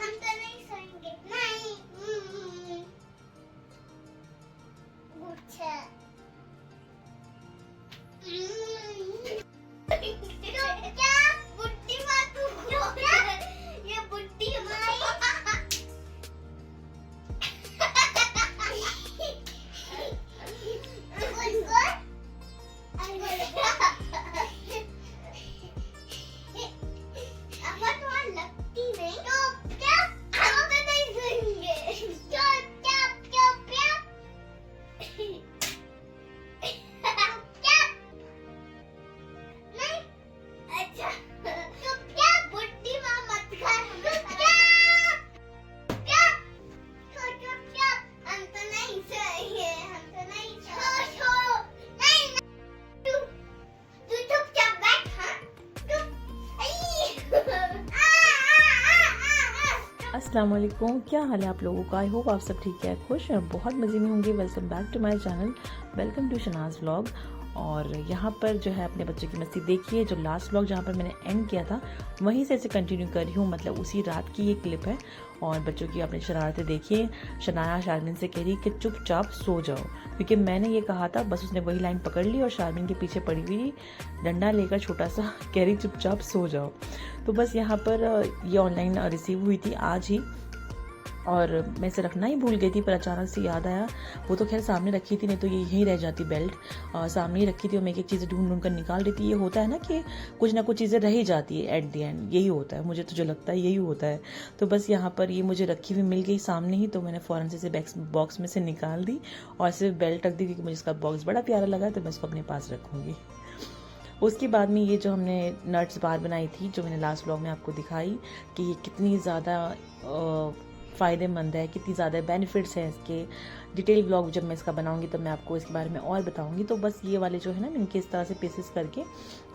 हम तो नहीं सोएंगे। नहीं। गुच्छा। क्या बुड्ढी माँ तू क्या? ये बुड्ढी माँ अस्सलाम वालेकुम, क्या हाल है आप लोगों का। आई होप आप सब ठीक है, खुश हैं, बहुत मज़े में होंगे। Welcome back to my channel, welcome to Shanaz vlog. और यहाँ पर जो है अपने बच्चों की मस्ती देखिए। जो लास्ट व्लॉग जहाँ पर मैंने एंड किया था वहीं से इसे कंटिन्यू कर रही हूँ, मतलब उसी रात की ये क्लिप है। और बच्चों की अपनी शरारतें देखिए। शनाया शारमिन से कह रही कि चुपचाप सो जाओ, क्योंकि मैंने ये कहा था, बस उसने वही लाइन पकड़ ली और शारमिन के पीछे पड़ी हुई डंडा लेकर छोटा सा कह रही चुपचाप सो जाओ। तो बस यहाँ पर ये ऑनलाइन रिसीव हुई थी आज ही, और मैं इसे रखना ही भूल गई थी, पर अचानक से याद आया। वो तो खैर सामने रखी थी, नहीं तो ये यहीं रह जाती बेल्ट। सामने ही रखी थी और मैं एक एक चीज़ें ढूंढ ढूंढ कर निकाल रही थी। ये होता है ना कि कुछ ना कुछ चीज़ें रह ही जाती है एट द एंड, यही होता है, मुझे तो जो लगता है यही होता है। तो बस यहाँ पर ये मुझे रखी हुई मिल गई सामने ही, तो मैंने फ़ौरन से इसे बॉक्स में से निकाल दी और सिर्फ बेल्ट रख दी, क्योंकि मुझे इसका बॉक्स बड़ा प्यारा लगा, तो मैं इसको अपने पास रखूँगी। उसके बाद में ये जो हमने नट्स बार बनाई थी, जो मैंने लास्ट व्लॉग में आपको दिखाई कि ये कितनी ज़्यादा फ़ायदेमंद है, कितनी ज़्यादा बेनिफिट्स हैं इसके। डिटेल व्लॉग जब मैं इसका बनाऊंगी तब मैं आपको इसके बारे में और बताऊंगी। तो बस ये वाले जो है ना, इनके इस तरह से पीसेस करके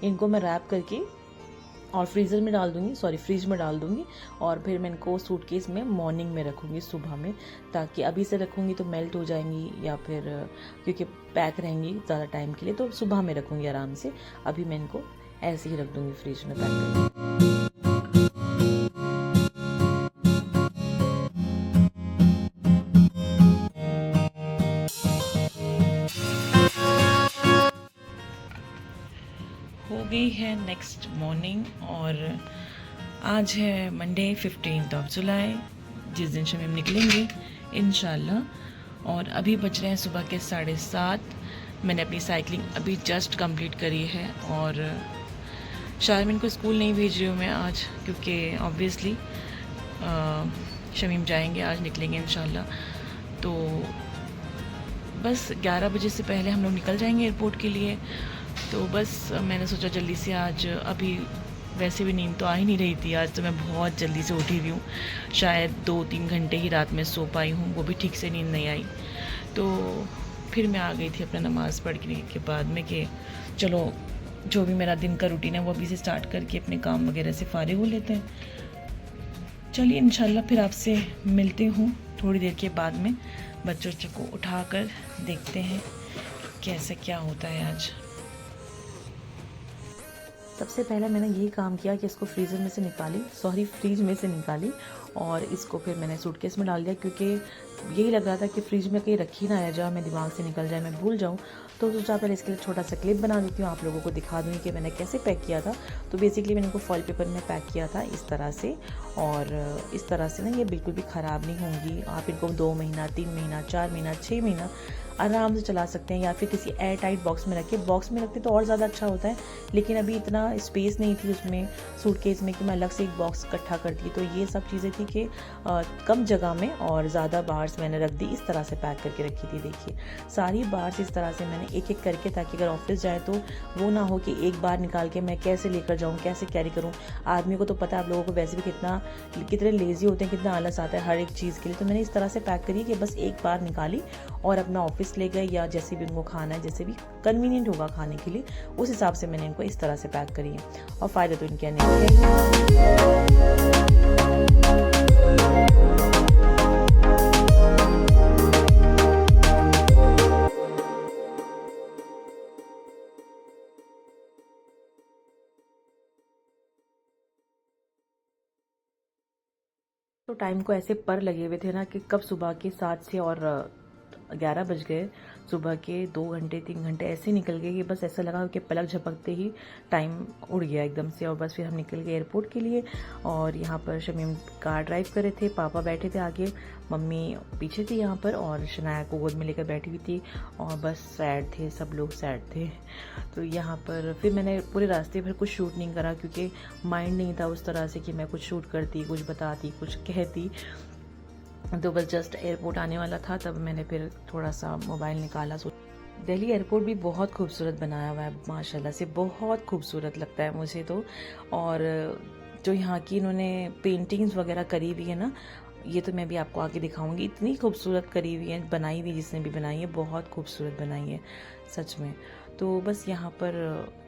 इनको मैं रैप करके और फ्रीज़र में डाल दूंगी, फ्रिज में डाल दूंगी। और फिर मैं इनको सूटकेस में मॉर्निंग में रखूंगी, सुबह में, ताकि अभी से रखूंगी तो मेल्ट हो जाएंगी, या फिर क्योंकि पैक रहेंगी ज़्यादा टाइम के लिए, तो सुबह में रखूंगी आराम से। अभी मैं इनको ऐसे ही रख दूंगी फ्रिज में पैक करके। हो गई है नेक्स्ट मॉर्निंग, और आज है मंडे 15 जुलाई, जिस दिन शमीम निकलेंगे इंशाल्लाह। और अभी बज रहे हैं सुबह के 7:30। मैंने अपनी साइकिलिंग अभी जस्ट कंप्लीट करी है, और शारमिन को स्कूल नहीं भेज रही हूँ मैं आज, क्योंकि ऑब्वियसली शमीम जाएंगे, आज निकलेंगे इंशाल्लाह। तो बस 11 बजे से पहले हम लोग निकल जाएंगे एयरपोर्ट के लिए। तो बस मैंने सोचा जल्दी से आज, अभी वैसे भी नींद तो आ ही नहीं रही थी, आज तो मैं बहुत जल्दी से उठी हुई हूँ। शायद 2-3 घंटे ही रात में सो पाई हूँ, वो भी ठीक से नींद नहीं आई। तो फिर मैं आ गई थी अपना नमाज़ पढ़ने के बाद में कि चलो जो भी मेरा दिन का रूटीन है वो अभी से स्टार्ट करके अपने काम वगैरह से फारिग हो लेते हैं। चलिए इंशाल्लाह फिर आपसे मिलती हूँ थोड़ी देर के बाद में। बच्चों को उठाकर देखते हैं कैसे क्या होता है आज। सबसे पहले मैंने यही काम किया कि इसको फ्रीज़र में से निकाली, फ्रीज में से निकाली, और इसको फिर मैंने सूटकेस में डाल दिया, क्योंकि यही लग रहा था कि फ्रिज में कहीं रखी ना रह जाए, मैं दिमाग से निकल जाए, मैं भूल जाऊँ। तो सोचा पहले इसके लिए छोटा सा क्लिप बना देती हूँ, आप लोगों को दिखा दूँगी कि मैंने कैसे पैक किया था। तो बेसिकली मैंने इनको फॉइल पेपर में पैक किया था इस तरह से, और इस तरह से ना ये बिल्कुल भी ख़राब नहीं होंगी। आप इनको 2 महीना, 3 महीना, 4 महीना, 6 महीना आराम से चला सकते हैं, या फिर किसी एयर टाइट बॉक्स में रखे। बॉक्स में रखते तो और ज़्यादा अच्छा होता है, लेकिन अभी इतना स्पेस नहीं थी उसमें सूटकेस में कि मैं अलग से एक बॉक्स इकट्ठा करती। तो ये सब चीज़ें थी कि कम जगह में और ज़्यादा बार्स मैंने रख दी, इस तरह से पैक करके रखी थी। देखिए सारी बार्स इस तरह से मैंने एक एक करके, ताकि अगर ऑफिस जाए तो वो ना हो कि एक बार निकाल के मैं कैसे लेकर जाऊँ, कैसे कैरी करूँ। आदमी को तो पता है, आप लोगों को वैसे भी कितने लेज़ी होते हैं, कितना आलस आता है हर एक चीज़ के लिए। तो मैंने इस तरह से पैक करी कि बस एक बार निकाली और अपना ऑफिस ले गए, या जैसे भी उनको खाना है, जैसे भी कन्वीनियंट होगा खाने के लिए, उस हिसाब से मैंने इनको इस तरह से पैक करी है। और फ़ायदा तो इनके नहीं है। तो टाइम को ऐसे पर लगे हुए थे ना कि कब सुबह के 7 से और 11 बज गए। सुबह के 2 घंटे 3 घंटे ऐसे निकल गए कि बस ऐसा लगा कि पलक झपकते ही टाइम उड़ गया एकदम से। और बस फिर हम निकल गए एयरपोर्ट के लिए। और यहाँ पर शमीम कार ड्राइव कर रहे थे, पापा बैठे थे आगे, मम्मी पीछे थी यहाँ पर, और शनाया को गोद में लेकर बैठी हुई थी। और बस सैड थे, सब लोग सैड थे। तो यहाँ पर फिर मैंने पूरे रास्ते भर कुछ शूट नहीं करा, क्योंकि माइंड नहीं था उस तरह से कि मैं कुछ शूट करती, कुछ बताती, कुछ कहती। तो बस जस्ट एयरपोर्ट आने वाला था तब मैंने फिर थोड़ा सा मोबाइल निकाला। दिल्ली एयरपोर्ट भी बहुत खूबसूरत बनाया हुआ है माशाल्लाह से, बहुत खूबसूरत लगता है मुझे तो। और जो यहाँ की इन्होंने पेंटिंग्स वगैरह करी हुई है ना, ये तो मैं भी आपको आगे दिखाऊंगी। इतनी खूबसूरत करी हुई है, बनाई हुई जिसने भी बनाई है बहुत खूबसूरत बनाई है सच में। तो बस यहाँ पर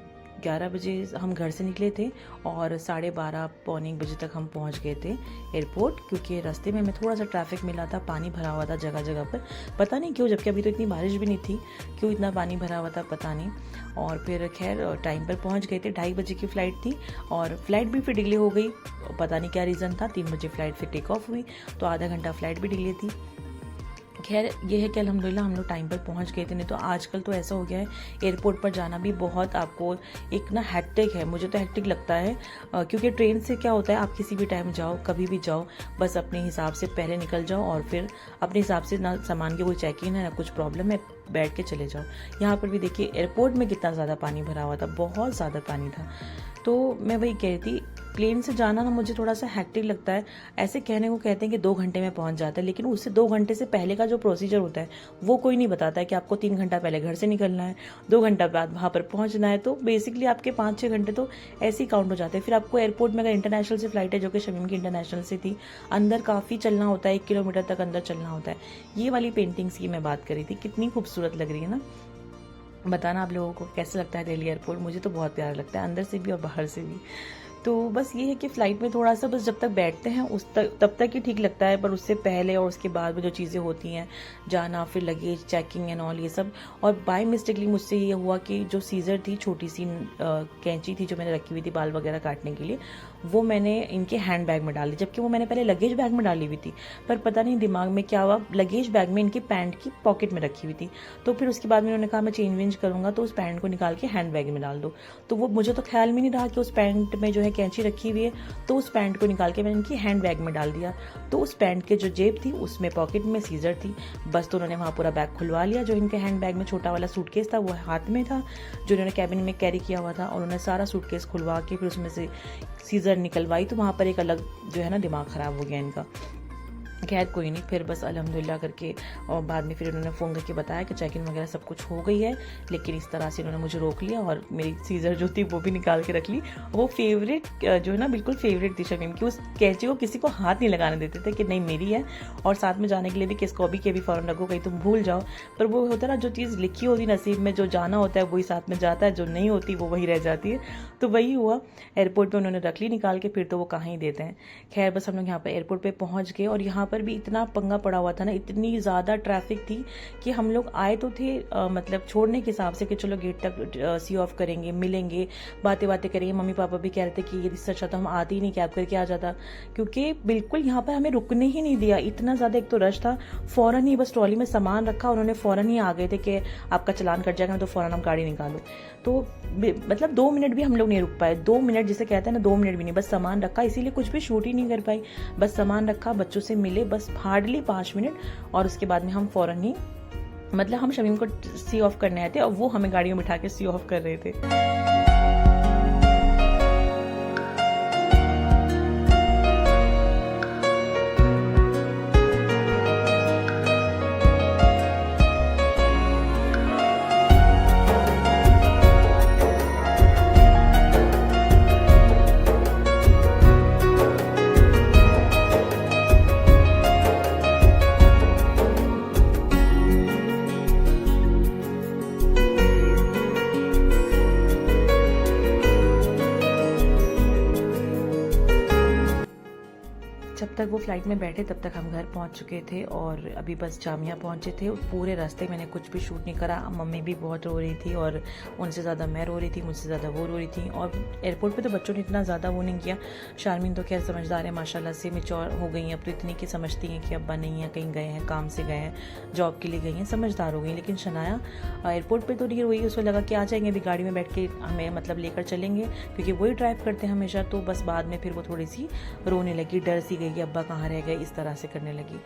11 बजे हम घर से निकले थे और 12:30 पौने 1 बजे तक हम पहुंच गए थे एयरपोर्ट, क्योंकि रास्ते में हमें थोड़ा सा ट्रैफिक मिला था, पानी भरा हुआ था जगह जगह पर, पता नहीं क्यों, जबकि अभी तो इतनी बारिश भी नहीं थी, क्यों इतना पानी भरा हुआ था पता नहीं। और फिर खैर टाइम पर पहुंच गए थे। 2:30 बजे की फ़्लाइट थी और फ्लाइट भी फिर डिले हो गई, पता नहीं क्या रीज़न था। 3 बजे फ़्लाइट फिर टेक ऑफ हुई, तो आधा घंटा फ़्लाइट भी डिले थी। खैर ये है कि अल्हम्दुलिल्लाह हम लोग टाइम पर पहुंच गए थे। नहीं तो आजकल तो ऐसा हो गया है एयरपोर्ट पर जाना भी बहुत आपको एक ना हेक्टिक है, मुझे तो हेक्टिक लगता है। क्योंकि ट्रेन से क्या होता है, आप किसी भी टाइम जाओ, कभी भी जाओ, बस अपने हिसाब से पहले निकल जाओ और फिर अपने हिसाब से ना सामान की कोई चेक इन है ना कुछ प्रॉब्लम है, बैठ के चले जाओ। यहाँ पर भी देखिए एयरपोर्ट में कितना ज़्यादा पानी भरा हुआ था, बहुत ज़्यादा पानी था। तो मैं वही कह रही थी, प्लेन से जाना ना मुझे थोड़ा सा हेक्टिक लगता है। ऐसे कहने को कहते हैं कि 2 घंटे में पहुंच जाता है, लेकिन उससे 2 घंटे से पहले का जो प्रोसीजर होता है वो कोई नहीं बताता है कि आपको 3 घंटा पहले घर से निकलना है, 2 घंटा बाद वहाँ पर पहुंचना है। तो बेसिकली आपके 5-6 घंटे तो ऐसे ही काउंट हो जाते हैं। फिर आपको एयरपोर्ट में अगर इंटरनेशनल से फ्लाइट है, जो कि शमीम की इंटरनेशनल से थी, अंदर काफ़ी चलना होता है, 1 किलोमीटर तक अंदर चलना होता है। ये वाली पेंटिंग्स की मैं बात कर रही थी, कितनी खूबसूरत लग रही है ना। बताना आप लोगों को कैसा लगता है दिल्ली एयरपोर्ट। मुझे तो बहुत प्यारा लगता है, अंदर से भी और बाहर से भी। तो बस ये है कि फ़्लाइट में थोड़ा सा बस जब तक बैठते हैं तब तक ही ठीक लगता है, पर उससे पहले और उसके बाद में जो चीज़ें होती हैं, जाना, फिर लगेज चेकिंग एंड ऑल ये सब। और बाय मिस्टेकली मुझसे ये हुआ कि जो सीज़र थी, छोटी सी कैंची थी जो मैंने रखी हुई थी बाल वगैरह काटने के लिए, वो मैंने इनके हैंड बैग में डाली, जबकि वो मैंने पहले लगेज बैग में डाली हुई थी। पर पता नहीं दिमाग में क्या हुआ, लगेज बैग में इनकी पैंट की पॉकेट में रखी हुई थी। तो फिर उसके बाद में उन्होंने कहा मैं चेंज वेंज करूँगा तो उस पैंट को निकाल के हैंड बैग में डाल दो। तो वो मुझे तो ख्याल में नहीं रहा कि उस पैंट में जो है कैंची रखी हुई है, तो उस पैंट को निकाल के मैंने इनकी हैंड बैग में डाल दिया। तो उस पैंट के जो जेब थी उसमें पॉकेट में सीजर थी। बस तो उन्होंने वहाँ पूरा बैग खुलवा लिया। जो इनके हैंड बैग में छोटा वाला सूटकेस था वो हाथ में था, जो इन्होंने कैबिन में कैरी किया हुआ था, और उन्होंने सारा सूटकेस खुलवा के फिर उसमें से सीजर निकलवाई। तो वहाँ पर एक अलग जो है ना दिमाग ख़राब हो गया इनका। खैर कोई नहीं, फिर बस अल्हम्दुलिल्लाह करके, और बाद में फिर उन्होंने फ़ोन करके बताया कि चेक इन वगैरह सब कुछ हो गई है। लेकिन इस तरह से उन्होंने मुझे रोक लिया और मेरी सीज़र जो थी वो भी निकाल के रख ली। वो फेवरेट जो है ना, बिल्कुल फेवरेट थी शमीम की। उस कैंची को किसी को हाथ नहीं लगाने देते थे कि नहीं मेरी है, और साथ में जाने के लिए भी किसको भी के भी फ़ौरन रखो, कहीं तुम भूल जाओ। पर वो होता है ना, जो चीज़ लिखी होती नसीब में, जो जाना होता है वही साथ में जाता है, जो नहीं होती वो वही रह जाती है। तो वही हुआ, एयरपोर्ट में उन्होंने रख ली निकाल के, फिर तो वो कहाँ ही देते हैं। खैर बस हम लोग यहाँ पर एयरपोर्ट पर पहुँच गए, और यहाँ पर भी इतना पंगा पड़ा हुआ था ना, इतनी ज़्यादा ट्रैफिक थी कि हम लोग आए तो थे मतलब छोड़ने के हिसाब से कि चलो गेट तक सी ऑफ करेंगे, मिलेंगे, बातें करेंगे। मम्मी पापा भी कह रहे थे कि ये इससे अच्छा तो हम आते ही नहीं, कैब करके आ जाता, क्योंकि बिल्कुल यहाँ पर हमें रुकने ही नहीं दिया। इतना ज़्यादा एक तो रश था, फ़ौरन ही बस ट्रॉली में सामान रखा, उन्होंने फ़ौरन ही आ गए थे कि आपका चलान कट जाएगा, तो फ़ौरन हम गाड़ी निकालो। तो मतलब 2 मिनट भी हम लोग नहीं रुक पाए। 2 मिनट जिसे कहते हैं ना, 2 मिनट भी नहीं, बस सामान रखा, इसीलिए कुछ भी शूट ही नहीं कर पाई। बस सामान रखा, बच्चों से मिले, बस हार्डली 5 मिनट, और उसके बाद में हम फ़ौरन ही, मतलब हम शमीम को सी ऑफ करने आए थे और वो हमें गाड़ी में बिठा के सी ऑफ कर रहे थे। जब तक वो फ़्लाइट में बैठे तब तक हम घर पहुंच चुके थे और अभी बस जामिया पहुंचे थे। पूरे रास्ते मैंने कुछ भी शूट नहीं करा। मम्मी भी बहुत रो रही थी और उनसे ज़्यादा मैं रो रही थी, मुझसे ज़्यादा वो रो रही थी। और एयरपोर्ट पे तो बच्चों ने इतना ज़्यादा वो नहीं किया। शारमीन तो खैर समझदार है, माशाल्लाह से मैच्योर हो गई हैं, अब तो इतनी की समझती हैं कि अब्बा नहीं है, कहीं गए हैं, काम से गए हैं, जॉब के लिए गई हैं, समझदार हो गई। लेकिन शनाया एयरपोर्ट पर तो नहीं रोई, उसको लगा कि आ जाएंगे, अभी गाड़ी में बैठ के हमें मतलब लेकर चलेंगे, क्योंकि वही ड्राइव करते हैं हमेशा। तो बस बाद में फिर वो थोड़ी सी रोने लगी, डर सी गई कि अब्बा कहाँ रह गए, इस तरह से करने लगी।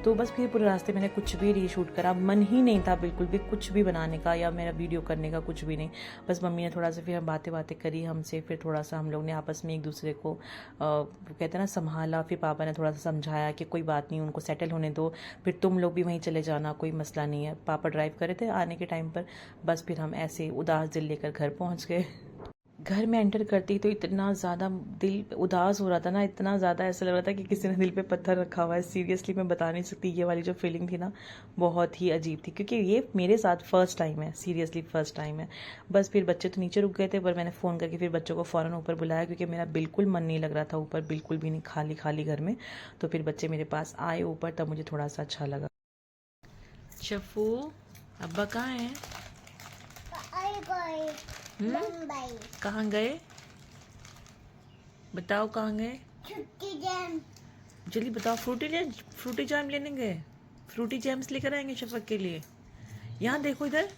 तो बस फिर पूरे रास्ते मैंने कुछ भी रीशूट करा, मन ही नहीं था बिल्कुल भी कुछ भी बनाने का या मेरा वीडियो करने का, कुछ भी नहीं। बस मम्मी ने थोड़ा सा फिर हम बातें करी हमसे, फिर थोड़ा सा हम लोग ने आपस में एक दूसरे को कहते हैं ना संभाला। फिर पापा ने थोड़ा सा समझाया कि कोई बात नहीं, उनको सेटल होने दो, फिर तुम लोग भी वहीं चले जाना, कोई मसला नहीं है। पापा ड्राइव कर रहे थे आने के टाइम पर। बस फिर हम ऐसे उदास दिल लेकर घर पहुँच गए। घर में एंटर करती तो इतना ज़्यादा दिल उदास हो रहा था ना, इतना ज़्यादा ऐसा लग रहा था कि किसी ने दिल पे पत्थर रखा हुआ है। सीरियसली मैं बता नहीं सकती, ये वाली जो फीलिंग थी ना बहुत ही अजीब थी, क्योंकि ये मेरे साथ फर्स्ट टाइम है, सीरियसली फर्स्ट टाइम है। बस फिर बच्चे तो नीचे रुक गए थे, पर मैंने फ़ोन करके फिर बच्चों को फ़ौरन ऊपर बुलाया, क्योंकि मेरा बिल्कुल मन नहीं लग रहा था ऊपर, बिल्कुल भी नहीं, खाली खाली घर में। तो फिर बच्चे मेरे पास आए ऊपर, तब मुझे थोड़ा सा अच्छा लगा। शफू, अब्बा कहाँ हैं? मुंबई। कहाँ गए बताओ, कहाँ गए? छुट्टी जैम। जल्दी बताओ। फ्रूटी जैम लेने गए? फ्रूटी जैम्स लेकर आएंगे शफक के लिए। यहाँ देखो इधर।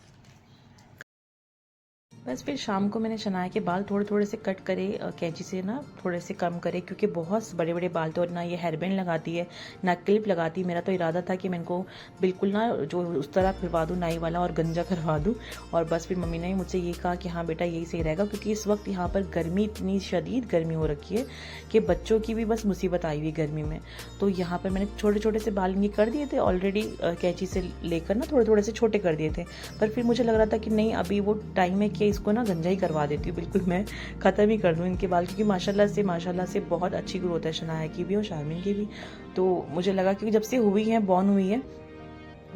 बस फिर शाम को मैंने शनाया के बाल थोड़े थोड़े से कट करे, कैंची से ना थोड़े से कम करे, क्योंकि बहुत बड़े बड़े बाल तो ना ये हेयर बैंड लगाती है ना क्लिप लगाती है। मेरा तो इरादा था कि मैं इनको बिल्कुल ना जो उस तरह फिरवा दूँ नाई वाला और गंजा करवा दूँ। और बस फिर मम्मी ने मुझसे ये कहा कि हाँ बेटा यही सही रहेगा, क्योंकि इस वक्त यहाँ पर गर्मी, इतनी शदीद गर्मी हो रखी है कि बच्चों की भी बस मुसीबत आई हुई गर्मी में। तो यहाँ पर मैंने छोटे छोटे से बाल इनके कर दिए थे ऑलरेडी, कैंची से लेकर ना थोड़े थोड़े से छोटे कर दिए थे। पर फिर मुझे लग रहा था कि नहीं, अभी वो टाइम है कि इसको ना गंजा ही करवा देती हूँ, बिल्कुल मैं ख़त्म ही कर दूँ इनके बाल, क्योंकि माशाल्लाह से बहुत अच्छी ग्रोथ है शनाया की भी और शारमीन की भी। तो मुझे लगा कि जब से हुई है, बॉर्न हुई है,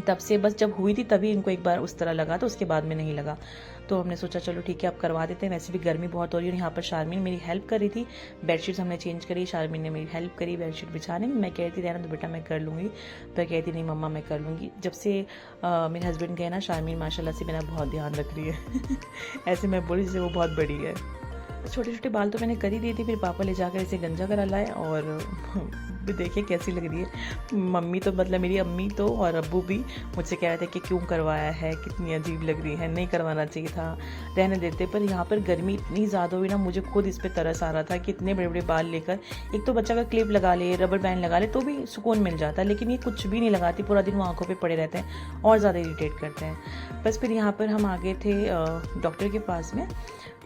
तब से बस जब हुई थी तभी इनको एक बार उस तरह लगा, तो उसके बाद में नहीं लगा। तो हमने सोचा चलो ठीक है अब करवा देते हैं। वैसे भी गर्मी बहुत हो रही है और यहाँ पर शारमीन मेरी हेल्प कर रही थी, बेडशीट हमने चेंज करी, शारमीन ने मेरी हेल्प करी बेडशीट बिछाने में। मैं कहती रहना तो बेटा मैं कर लूँगी, पर कहती नहीं मम्मा मैं कर लूँगी। जब से मेरे हस्बैंड गए ना, शारमीन माशाल्लाह से मेरा बहुत ध्यान रख रही है। ऐसे मैं बोली जैसे वो बहुत बड़ी है। छोटे छोटे बाल तो मैंने कर ही दिए थे, फिर पापा ले जाकर इसे गंजा करा लाए और भी देखिए कैसी लग रही है। मम्मी तो मतलब मेरी अम्मी तो और अब्बू भी मुझसे कह रहे थे कि क्यों करवाया है, कितनी अजीब लग रही है, नहीं करवाना चाहिए था, रहने देते। पर यहाँ पर गर्मी इतनी ज़्यादा हुई ना, मुझे खुद इस पर तरस आ रहा था कि इतने बड़े बड़े बाल लेकर, एक तो बच्चा का क्लिप लगा ले, रबर बैंड लगा ले तो भी सुकून मिल जाता है, लेकिन ये कुछ भी नहीं लगाती, पूरा दिन वो आंखों पर पड़े रहते हैं और ज़्यादा इरीटेट करते हैं। बस फिर यहाँ पर हम आ गए थे डॉक्टर के पास में,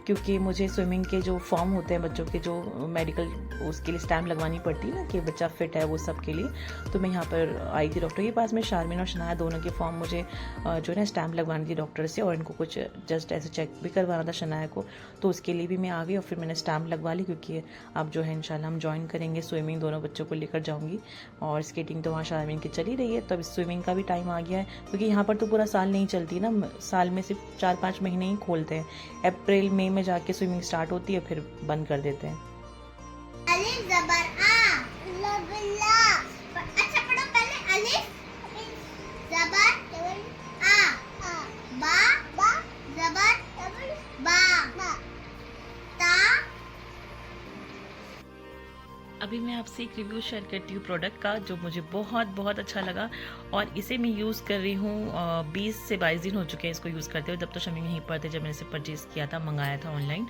क्योंकि मुझे स्विमिंग के जो फॉर्म होते हैं बच्चों के, जो मेडिकल उसके लिए स्टैम्प लगवानी पड़ती है ना कि बच्चा फिट है, वो सब के लिए। तो मैं यहाँ पर आई थी डॉक्टर के पास में। शारमीन और शनाया दोनों के फॉर्म मुझे जो है ना स्टैम्प लगवानी थी डॉक्टर से, और इनको कुछ जस्ट ऐसे चेक भी करवाना था शनाया को, तो उसके लिए भी मैं आ गई और फिर मैंने स्टैम्प लगवा ली, क्योंकि अब जो है इंशाल्लाह हम ज्वाइन करेंगे स्विमिंग, दोनों बच्चों को लेकर जाऊँगी। और स्केटिंग तो वहाँ शारमीन की चली रही है, तो अब स्विमिंग का भी टाइम आ गया है, क्योंकि यहाँ पर तो पूरा साल नहीं चलती ना, साल में सिर्फ 4-5 महीने ही खोलते हैं। अप्रैल मई में जाके स्विमिंग स्टार्ट होती है, फिर बंद कर देते हैं। अलिफ ज़बर आ, ला। अच्छा पढ़ो पहले अलिफ ज़बर आ, बा ज़बर बा, ता। अभी मैं आपसे एक रिव्यू शेयर करती हूँ प्रोडक्ट का, जो मुझे बहुत अच्छा लगा, और इसे मैं यूज़ कर रही हूँ 20 से 22 दिन हो चुके हैं इसको यूज़ करते हुए। जब तो शमी यहीं पर थे जब मैंने इसे परचेज़ किया था, मंगाया था ऑनलाइन,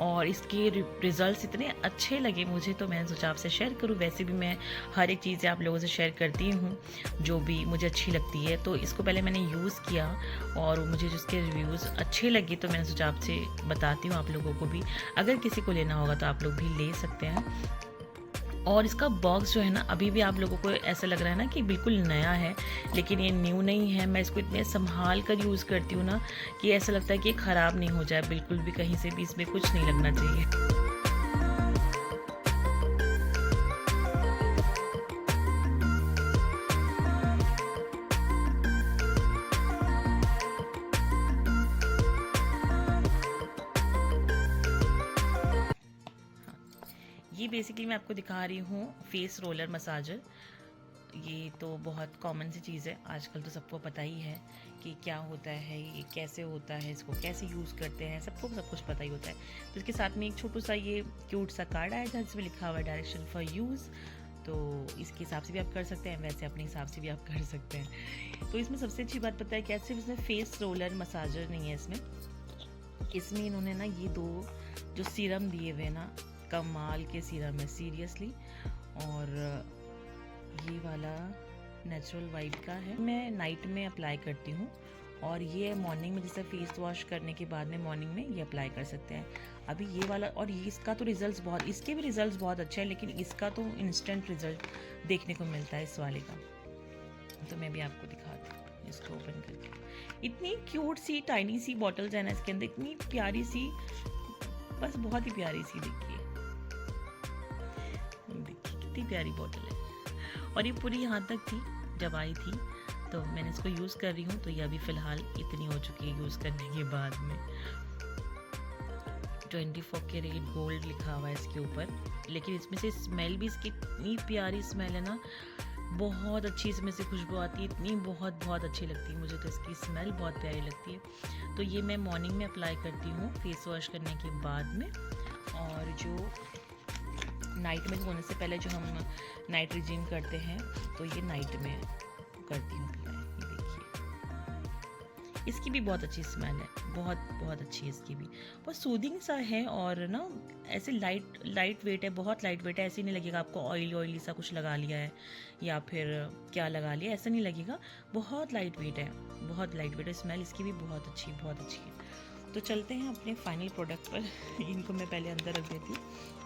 और इसके रिज़ल्ट्स इतने अच्छे लगे मुझे, तो मैंने सोचा आपसे शेयर करूँ। वैसे भी मैं हर एक चीज़ें आप लोगों से शेयर करती हूँ जो भी मुझे अच्छी लगती है। तो इसको पहले मैंने यूज़ किया और मुझे जिसके रिव्यूज़ अच्छे लगे, तो मैंने सोचा आपसे बताती हूँ आप लोगों को भी, अगर किसी को लेना होगा तो आप लोग भी ले सकते हैं। और इसका बॉक्स जो है ना, अभी भी आप लोगों को ऐसा लग रहा है ना कि बिल्कुल नया है, लेकिन ये न्यू नहीं है। मैं इसको इतने संभाल कर यूज़ करती हूँ ना कि ऐसा लगता है कि ये ख़राब नहीं हो जाए, बिल्कुल भी कहीं से भी इसमें कुछ नहीं लगना चाहिए। ये बेसिकली मैं आपको दिखा रही हूँ फेस रोलर मसाजर। ये तो बहुत कॉमन सी चीज़ है, आजकल तो सबको पता ही है कि क्या होता है, ये कैसे होता है, इसको कैसे यूज़ करते हैं, सबको सब कुछ पता ही होता है। तो इसके साथ में एक छोटू सा ये क्यूट सा कार्ड आया था जिसमें लिखा हुआ है डायरेक्शन फॉर यूज़। तो इसके हिसाब से भी आप कर सकते हैं, वैसे अपने हिसाब से भी आप कर सकते हैं। तो इसमें सबसे अच्छी बात पता है क्या, सिर्फ इसमें फेस रोलर मसाजर नहीं है, इसमें इन्होंने ना ये 2 जो सीरम दिए हुए ना, कमाल के सीरम है सीरियसली। और ये वाला नेचुरल वाइब का है, मैं नाइट में अप्लाई करती हूँ। और ये मॉर्निंग में जैसे फेस वॉश करने के बाद में मॉर्निंग में ये अप्लाई कर सकते हैं। अभी ये वाला, और ये इसका तो रिजल्ट्स बहुत, इसके भी रिजल्ट्स बहुत अच्छे हैं, लेकिन इसका तो इंस्टेंट रिजल्ट देखने को मिलता है इस वाले का। तो मैं भी आपको दिखाती हूँ इसको ओपन करके। इतनी क्यूट सी टाइनी सी बॉटल्स है ना इसके अंदर, इतनी प्यारी सी, बस बहुत ही प्यारी सी। देखिए कितनी प्यारी बॉटल है। और ये पूरी यहाँ तक थी जब आई थी, तो मैंने इसको यूज़ कर रही हूँ। तो ये अभी फ़िलहाल इतनी हो चुकी है यूज़ करने के बाद में। 24 कैरेट गोल्ड लिखा हुआ है इसके ऊपर, लेकिन इसमें से स्मेल भी इसकी इतनी प्यारी स्मेल है ना, बहुत अच्छी इसमें से खुशबू आती है, इतनी बहुत अच्छी लगती है मुझे। तो इसकी स्मेल बहुत प्यारी लगती है। तो ये मैं मॉर्निंग में अप्लाई करती हूँ फेस वॉश करने के बाद में। और जो नाइट में सोने से पहले जो हम नाइट रिजीम करते हैं, तो ये नाइट में करती हूँ अप्लाई। ये देखिए इसकी भी बहुत अच्छी स्मेल है, बहुत अच्छी है इसकी भी, बहुत सूदिंग सा है। और ना ऐसे लाइट वेट है, बहुत लाइट वेट है। ऐसे नहीं लगेगा आपको ऑयली सा कुछ लगा लिया है या फिर क्या लगा लिया, ऐसा नहीं लगेगा। बहुत लाइट वेट है, बहुत लाइट वेट है। स्मेल इसकी भी बहुत अच्छी है। तो चलते हैं अपने फाइनल प्रोडक्ट पर। इनको मैं पहले अंदर रख देती हूँ।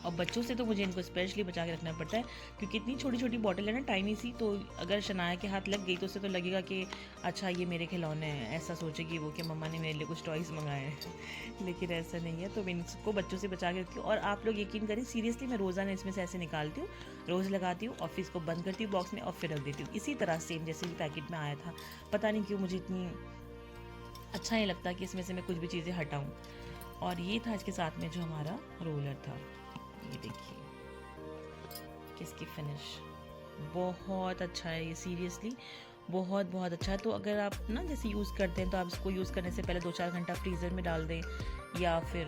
और बच्चों से तो मुझे इनको स्पेशली बचा के रखना पड़ता है, क्योंकि इतनी छोटी बॉटल है ना, टाइनी सी। तो अगर शनाया के हाथ लग गई तो उसे तो लगेगा कि अच्छा ये मेरे खिलौने हैं, ऐसा सोचेगी वो कि मम्मा ने मेरे लिए कुछ टॉयज़ मंगाए हैं। लेकिन ऐसा नहीं है। तो मैं इनको बच्चों से बचा के रखती हूँ। और आप लोग यकीन करें, सीरियसली मैं रोज़ाना इसमें से ऐसे निकालती हूँ, रोज़ लगाती हूँ और फिर इसको बंद करती हूँ बॉक्स में और फिर रख देती हूँ इसी तरह सेम जैसे भी पैकेट में आया था। पता नहीं क्यों मुझे इतनी अच्छा नहीं लगता कि इसमें से मैं कुछ भी चीज़ें हटाऊँ। और ये था इसके साथ में जो हमारा रोलर था। ये देखिए किसकी फिनिश बहुत अच्छा है, ये सीरियसली बहुत अच्छा है। तो अगर आप ना जैसे यूज़ करते हैं, तो आप इसको यूज़ करने से पहले 2-4 घंटा फ्रीज़र में डाल दें, या फिर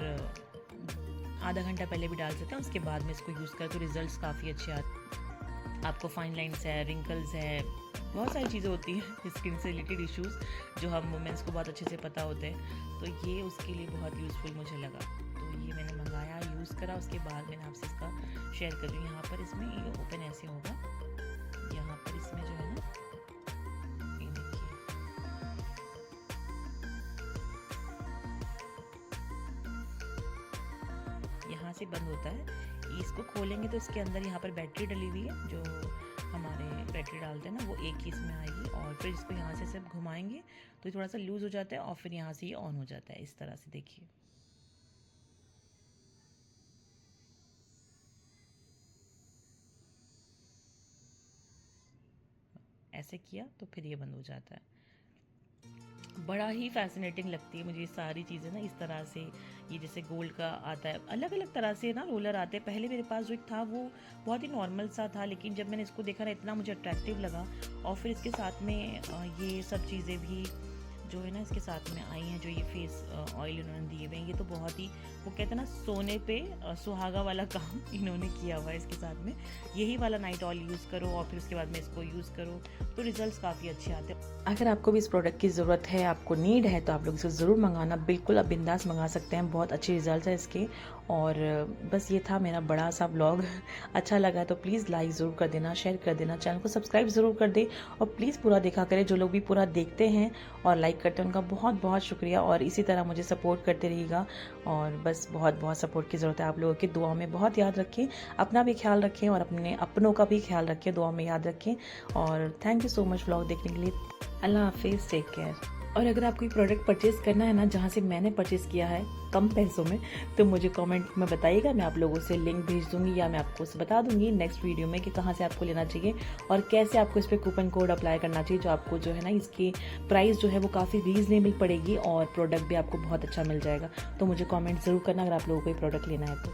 आधा घंटा पहले भी डाल सकते हैं। उसके बाद में इसको यूज़ करें तो रिजल्ट्स काफ़ी अच्छे आते। आपको फाइन लाइन्स है, रिंकल्स है, बहुत सारी चीज़ें होती हैं स्किन से रिलेटेड इश्यूज़ जो हम वुमेंस को बहुत अच्छे से पता होते हैं। तो ये उसके लिए बहुत यूज़फुल मुझे लगा। तो ये मैंने मंगाया, यूज़ करा, उसके बाद मैंने आपसे इसका शेयर कर दूँ। यहाँ पर इसमें ये ओपन ऐसे होगा, यहाँ पर इसमें जो है ना, ये देखिए यहाँ से बंद होता है। इसको खोलेंगे तो इसके अंदर यहाँ पर बैटरी डली हुई है, जो हमारे बैटरी डालते हैं ना, वो एक ही इसमें आएगी। और फिर इसको यहाँ से सिर्फ घुमाएंगे तो ये थोड़ा सा लूज़ हो जाता है और फिर यहाँ से ये ऑन हो जाता है इस तरह से। देखिए ऐसे किया तो फिर ये बंद हो जाता है। बड़ा ही फैसिनेटिंग लगती है मुझे ये सारी चीज़ें ना, इस तरह से। ये जैसे गोल्ड का आता है, अलग अलग तरह से ना रोलर आते हैं। पहले मेरे पास जो एक था वो बहुत ही नॉर्मल सा था, लेकिन जब मैंने इसको देखा ना, इतना मुझे अट्रैक्टिव लगा। और फिर इसके साथ में ये सब चीज़ें भी जो है ना इसके साथ में आई हैं, जो ये फेस ऑयल इन्होंने दिए हुए हैं, ये तो बहुत ही, वो कहते हैं ना, सोने पे सुहागा वाला काम इन्होंने किया हुआ है इसके साथ में। यही वाला नाइट ऑयल यूज़ करो और फिर उसके बाद में इसको यूज़ करो तो रिजल्ट्स काफ़ी अच्छे आते हैं। अगर आपको भी इस प्रोडक्ट की ज़रूरत है, आपको नीड है, तो आप लोग इसे ज़रूर मंगाना। बिल्कुल आप बिंदास मंगा सकते हैं, बहुत अच्छे रिजल्ट है इसके। और बस ये था मेरा बड़ा सा व्लॉग। अच्छा लगा तो प्लीज़ लाइक ज़रूर कर देना, शेयर कर देना, चैनल को सब्सक्राइब ज़रूर कर दे और प्लीज़ पूरा देखा करें। जो लोग भी पूरा देखते हैं और लाइक करते हैं उनका बहुत बहुत शुक्रिया। और इसी तरह मुझे सपोर्ट करते रहिएगा। और बस बहुत बहुत सपोर्ट की ज़रूरत है आप लोगों की। दुआ में बहुत याद रखें, अपना भी ख्याल रखें और अपने अपनों का भी ख्याल रखें, दुआ में याद रखें। और thank you so much vlog देखने के लिए। अल्लाह हाफिज़, टेक केयर। और अगर आपको प्रोडक्ट परचेज़ करना है ना, जहाँ से मैंने परचेज़ किया है कम पैसों में, तो मुझे कमेंट में बताइएगा। मैं आप लोगों से लिंक भेज दूंगी या मैं आपको बता दूंगी नेक्स्ट वीडियो में कि कहाँ से आपको लेना चाहिए और कैसे आपको इस पर कूपन कोड अप्लाई करना चाहिए, जो आपको जो है ना इसकी प्राइस जो है वो काफ़ी रीजनेबल पड़ेगी और प्रोडक्ट भी आपको बहुत अच्छा मिल जाएगा। तो मुझे कमेंट ज़रूर करना अगर आप लोगों को ये प्रोडक्ट लेना है तो।